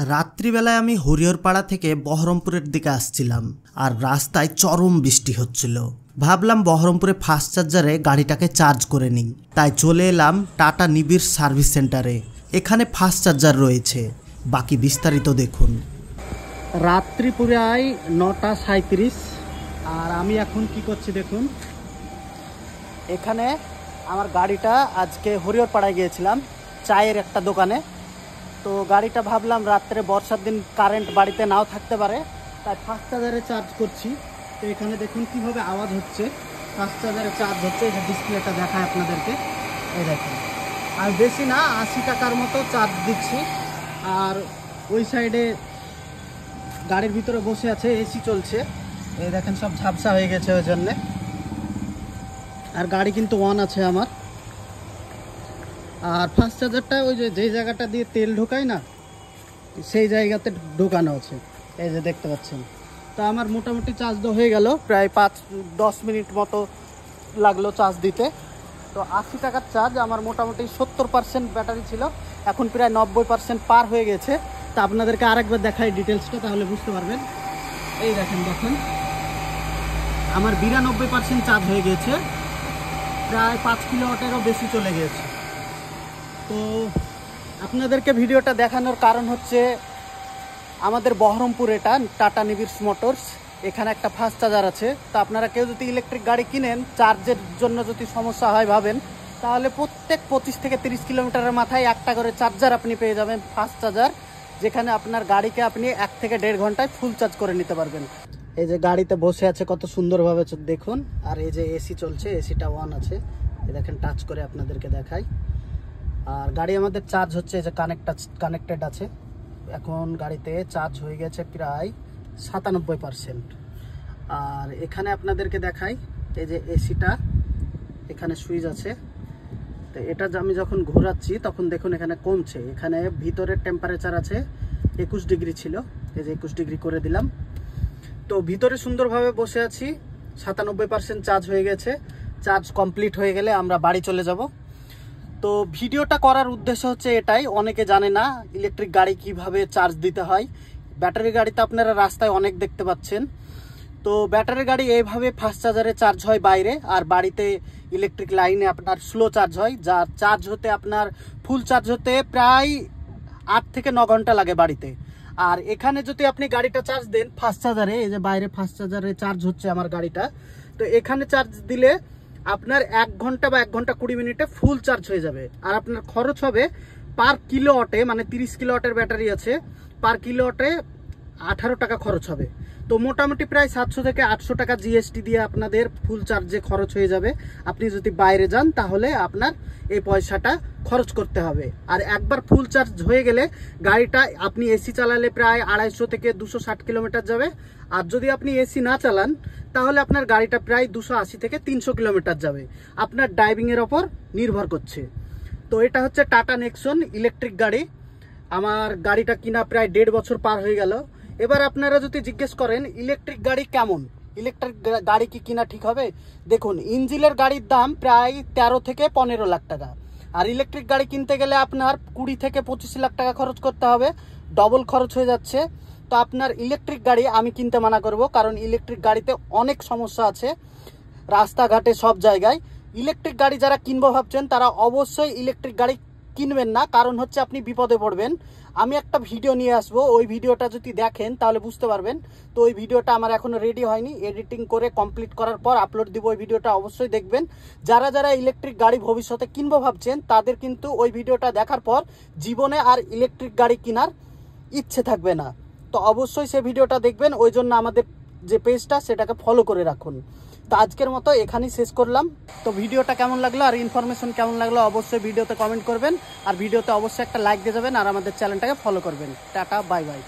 রাত্রিবেলায় আমি হরিহরপাড়া থেকে বহরমপুরের দিকে আসছিলাম আর রাস্তায় চরম বৃষ্টি হচ্ছিল। ভাবলাম বহরমপুরে ফাস্ট চার্জারে গাড়িটাকে চার্জ করে নিই, তাই চলে এলাম টাটা নিবিড় সার্ভিস সেন্টারে। এখানে ফাস্ট চার্জার রয়েছে, বাকি বিস্তারিত দেখুন। রাত্রি প্রায় 9:37 আর আমি এখন কি করছি দেখুন। এখানে আমার গাড়িটা আজকে হরিহরপাড়ায় গিয়েছিলাম চায়ের একটা দোকানে। তো গাড়িটা ভাবলাম রাত্রে বর্ষার দিন কারেন্ট বাড়িতে নাও থাকতে পারে, তাই ফাস্ট চার্জারে চার্জ করছি। তো এখানে দেখুন কীভাবে আওয়াজ হচ্ছে, ফাস্ট চার্জারে চার্জ হচ্ছে। এই যে ডিসপ্লেটা দেখায় আপনাদেরকে, এই দেখুন। আর বেশি না, 80 টাকার মতো চার্জ দিচ্ছি। আর ওই সাইডে গাড়ির ভিতরে বসে আছে, এসি চলছে। এই দেখেন সব ঝাপসা হয়ে গেছে ওই জন্যে। আর গাড়ি কিন্তু অন আছে আমার। আর ফাস্ট চার্জারটা ওই যে জায়গাটা দিয়ে তেল ঢোকায় না, সেই জায়গাতে ঢোকানো আছে, এই যে দেখতে পাচ্ছেন। তো আমার মোটামুটি চার্জ তো হয়ে গেল, প্রায় 5-10 মিনিট মতো লাগলো চার্জ দিতে। তো 80 টাকার চার্জ আমার মোটামুটি 70% ব্যাটারি ছিল, এখন প্রায় 90% পার হয়ে গেছে। তা আপনাদেরকে আরেকবার দেখাই ডিটেলসটা, তাহলে বুঝতে পারবেন। এই দেখেন আমার 92% চার্জ হয়ে গেছে, প্রায় 5 কিলোওয়াটেরও বেশি চলে গেছে। তো আপনাদেরকে ভিডিওটা দেখানোর কারণ হচ্ছে আমাদের বহরমপুর, এটা টাটা নিবিড় মোটরস, এখানে একটা ফাস্ট চার্জার আছে। তো আপনারা কেউ যদি ইলেকট্রিক গাড়ি কিনেন, চার্জের জন্য যদি সমস্যা হয় ভাবেন, তাহলে প্রত্যেক 25 থেকে 30 কিলোমিটারের মাথায় একটা করে চার্জার আপনি পেয়ে যাবেন, ফাস্ট চার্জার, যেখানে আপনার গাড়িকে আপনি 1 থেকে 1.5 ঘন্টায় ফুল চার্জ করে নিতে পারবেন। এই যে গাড়িতে বসে আছে কত সুন্দরভাবে দেখুন। আর এই যে এসি চলছে, এসিটা অন আছে, এই দেখেন টাচ করে আপনাদেরকে দেখাই। আর গাড়ি আমাদের চার্জ হচ্ছে, এই যে কানেক্টেড আছে। এখন গাড়িতে চার্জ হয়ে গেছে প্রায় 97%। আর এখানে আপনাদেরকে দেখাই, এই যে এসিটা, এখানে সুইচ আছে। তো এটা আমি যখন ঘোরাচ্ছি তখন দেখুন এখানে কমছে। এখানে ভিতরের টেম্পারেচার আছে 21 ডিগ্রি ছিল, এই যে 21 ডিগ্রি করে দিলাম। তো ভিতরে সুন্দরভাবে বসে আছি, 97% চার্জ হয়ে গেছে। চার্জ কমপ্লিট হয়ে গেলে আমরা বাড়ি চলে যাব। তো ভিডিওটা করার উদ্দেশ্য হচ্ছে এটাই, অনেকে জানে না ইলেকট্রিক গাড়ি কিভাবে চার্জ দিতে হয়। ব্যাটারি গাড়িতে আপনারা রাস্তায় অনেক দেখতে পাচ্ছেন। তো ব্যাটারি গাড়ি এইভাবে ফাস্ট চার্জারে চার্জ হয় বাইরে, আর বাড়িতে ইলেকট্রিক লাইনে আপনার স্লো চার্জ হয়, যা চার্জ হতে আপনার ফুল চার্জ হতে প্রায় 8 থেকে 9 ঘন্টা লাগে বাড়িতে। আর এখানে যদি আপনি গাড়িটা চার্জ দেন ফাস্ট চার্জারে, এই যে বাইরে ফাস্ট চার্জারে চার্জ হচ্ছে আমার গাড়িটা, তো এখানে চার্জ দিলে আপনার 1 ঘন্টা বা 1 ঘন্টা 20 মিনিটে ফুল চার্জ হয়ে যাবে। আর আপনার খরচ হবে পার কিলোওয়াটে, মানে 30 কিলোওয়াটের ব্যাটারি আছে, পার কিলোওয়াটে 18 টাকা খরচ হবে। তো মোটামুটি প্রায় 700 থেকে 800 টাকা জিএসটি দিয়ে আপনাদের ফুল চার্জে খরচ হয়ে যাবে। আপনি যদি বাইরে যান তাহলে আপনার এই পয়সাটা খরচ করতে হবে। আর একবার ফুল চার্জ হয়ে গেলে গাড়িটা আপনি এসি চালালে প্রায় 250 থেকে 260 কিলোমিটার যাবে। আর যদি আপনি এসি না চালান তাহলে আপনার গাড়িটা প্রায় 280 থেকে 300 কিলোমিটার যাবে, আপনার ড্রাইভিংয়ের ওপর নির্ভর করছে। তো এটা হচ্ছে টাটা নেক্সন ইলেকট্রিক গাড়ি। আমার গাড়িটা কিনা প্রায় 1.5 বছর পার হয়ে গেল। এবার আপনারা যদি জিজ্ঞেস করেন ইলেকট্রিক গাড়ি কেমন, ইলেকট্রিক গাড়ি কি কিনা ঠিক হবে, দেখুন ইঞ্জিনের গাড়ির দাম প্রায় 13 থেকে 15 লাখ টাকা। আর ইলেকট্রিক গাড়ি কিনতে গেলে আপনার 20 থেকে 25 লাখ টাকা খরচ করতে হবে, ডবল খরচ হয়ে যাচ্ছে। তো আপনার ইলেকট্রিক গাড়ি আমি কিনতে মানা করব, কারণ ইলেকট্রিক গাড়িতে অনেক সমস্যা আছে রাস্তাঘাটে সব জায়গায়। ইলেকট্রিক গাড়ি যারা কিনবো ভাবছেন তারা অবশ্যই ইলেকট্রিক গাড়ি কিনবেন না, কারণ হচ্ছে আপনি বিপদে পড়বেন। আমি একটা ভিডিও নিয়ে আসবো, ওই ভিডিওটা যদি দেখেন তাহলে বুঝতে পারবেন। তো ওই ভিডিওটা আমার এখনো রেডি হয়নি, এডিটিং করে কমপ্লিট করার পর আপলোড দিব। ওই ভিডিওটা অবশ্যই দেখবেন। যারা যারা ইলেকট্রিক গাড়ি ভবিষ্যতে কিনবো ভাবছেন তাদের কিন্তু ওই ভিডিওটা দেখার পর জীবনে আর ইলেকট্রিক গাড়ি কেনার ইচ্ছে থাকবে না। তো অবশ্যই সে ভিডিওটা দেখবেন, ওই জন্য আমাদের যে পেজটা সেটাকে ফলো করে রাখুন। তো আজকের মতো এখানেই শেষ করলাম। তো ভিডিওটা কেমন লাগলো আর ইনফরমেশন কেমন লাগলো অবশ্যই ভিডিওতে কমেন্ট করবেন, আর ভিডিওতে অবশ্যই একটা লাইক দিয়ে যাবেন, আর আমাদের চ্যানেলটাকে ফলো করবেন। Tata, bye bye.